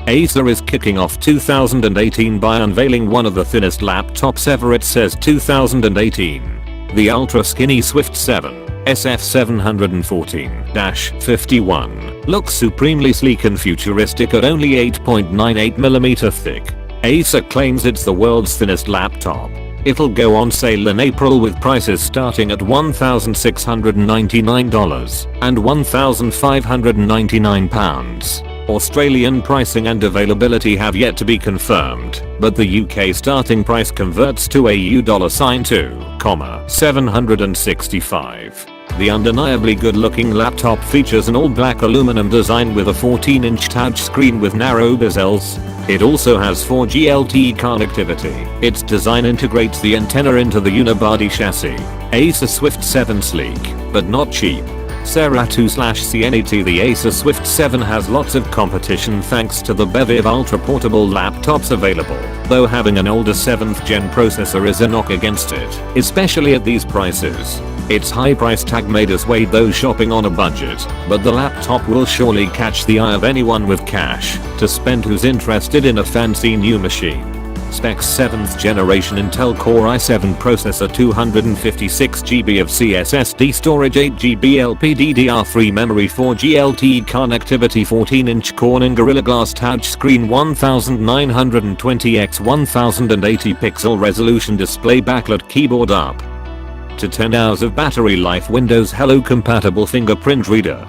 Acer is kicking off 2018 by unveiling one of the thinnest laptops ever. It says 2018. The ultra skinny Swift 7 SF714-51 looks supremely sleek and futuristic at only 8.98mm thick. Acer claims it's the world's thinnest laptop. It'll go on sale in April with prices starting at $1,699 and £1,599. Australian pricing and availability have yet to be confirmed, but the UK starting price converts to $2.765. The undeniably good-looking laptop features an all-black aluminum design with a 14-inch touchscreen with narrow bezels. It also has 4G LTE connectivity. Its design integrates the antenna into the unibody chassis. Acer Swift 7 sleek, but not cheap. Sarah2/CNET. The Acer Swift 7 has lots of competition thanks to the bevy of ultra-portable laptops available, though having an older 7th gen processor is a knock against it, especially at these prices. Its high price tag made us weigh those shopping on a budget, but the laptop will surely catch the eye of anyone with cash to spend who's interested in a fancy new machine. Specs: 7th generation Intel Core i7 processor, 256GB of CSSD storage, 8GB LPDDR3 memory, 4G LTE connectivity, 14-inch Corning Gorilla Glass touchscreen, 1920x1080 pixel resolution display, backlit keyboard, up to 10 hours of battery life, Windows Hello compatible fingerprint reader.